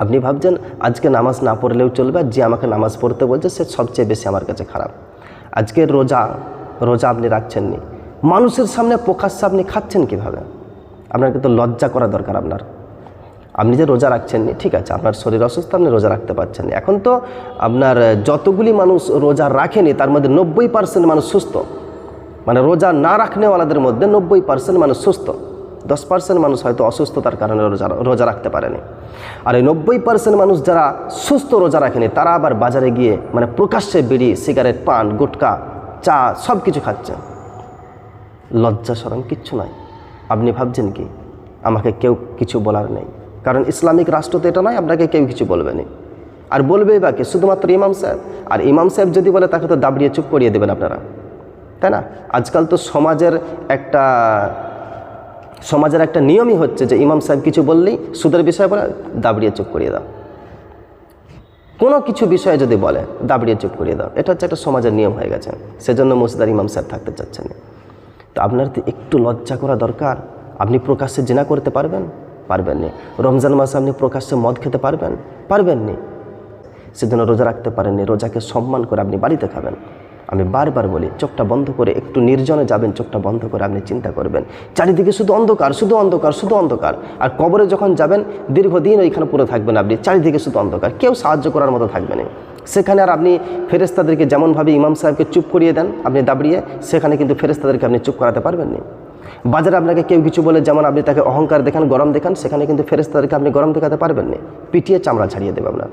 আপনি ভাবছেন আজকে নামাজ না পড়লেও চলবে, আর যে আমাকে নামাজ পড়তে বলছে সে সবচেয়ে বেশি আমার কাছে খারাপ। আজকে রোজা আপনি রাখছেননি, মানুষের সামনে প্রকাশ্যে আপনি খাচ্ছেন কিভাবে? আপনার কিন্তু লজ্জা করা দরকার। আপনি যে রোজা রাখছেননি, ঠিক আছে, আপনার শরীর অসুস্থ, আপনি রোজা রাখতে পারছেন না। এখন তো আপনার যতগুলি মানুষ রোজা রাখেনি তার মধ্যে 90% মানুষ সুস্থ, মানে রোজা না রাখনেওয়ালাদের মধ্যে 90% মানুষ সুস্থ, 10% মানুষ হয়তো অসুস্থতার কারণে রোজা রাখতে পারেনি। আর এই 90% মানুষ যারা সুস্থ রোজা রাখেনি তারা আবার বাজারে গিয়ে মানে প্রকাশ্যে বিড়ি, সিগারেট, পান, গুটকা, চা সব কিছু খাচ্ছে। লজ্জা শরম কিচ্ছু নয়। আপনি ভাবছেন কি আমাকে কেউ কিছু বলার নেই? কারণ ইসলামিক রাষ্ট্র তো এটা নয় আপনাকে কেউ কিছু বলবে না। আর বলবেই বা কে? শুধুমাত্র ইমাম সাহেব। আর ইমাম সাহেব যদি বলে তাকে তো দাবড়িয়ে চুপ করিয়ে দেবেন আপনারা, তাই না? আজকাল তো সমাজের একটা নিয়মই হচ্ছে যে ইমাম সাহেব কিছু বললেই সুদের বিষয়ে বলে দাবড়িয়ে চুপ করিয়ে দাও, কোনো কিছু বিষয়ে যদি বলে দাবড়িয়ে চুপ করিয়ে দাও। এটা হচ্ছে একটা সমাজের নিয়ম হয়ে গেছে। সেজন্য মসজিদের ইমাম সাহেব থাকতে চাচ্ছেন না। তো আপনার তো একটু লজ্জা করা দরকার। আপনি প্রকাশ্যে জিনা করতে পারবেন? পারবেন না। রমজান মাসে আপনি প্রকাশ্যে মদ খেতে পারবেন? পারবেন না। সেজন্য রোজা রাখতে পারেননি। রোজাকে সম্মান করে আপনি বাড়িতে খাবেন। আমি বারবার বলি, চোখটা বন্ধ করে একটু নির্জনে যাবেন, চোখটা বন্ধ করে আপনি চিন্তা করবেন চারিদিকে শুধু অন্ধকার, শুধু অন্ধকার, শুধু অন্ধকার। আর কবরে যখন যাবেন দীর্ঘদিন ওইখানে পড়ে থাকবেন আপনি, চারিদিকে শুধু অন্ধকার, কেউ সাহায্য করার মতো থাকবে না সেখানে। আর আপনি ফেরেশতাদেরকে যেমনভাবে ইমাম সাহেবকে চুপ করিয়ে দেন আপনি দাবড়িয়ে, সেখানে কিন্তু ফেরেশতাদেরকে আপনি চুপ করাতে পারবেন না। বাজারে আপনাকে কেউ কিছু বলে যেমন আপনি তাকে অহংকার দেখান, গরম দেখান, সেখানে কিন্তু ফেরেশতাদেরকে আপনি গরম দেখাতে পারবেন না, পিটিয়ে চামড়া ছাড়িয়ে দেবে আপনার।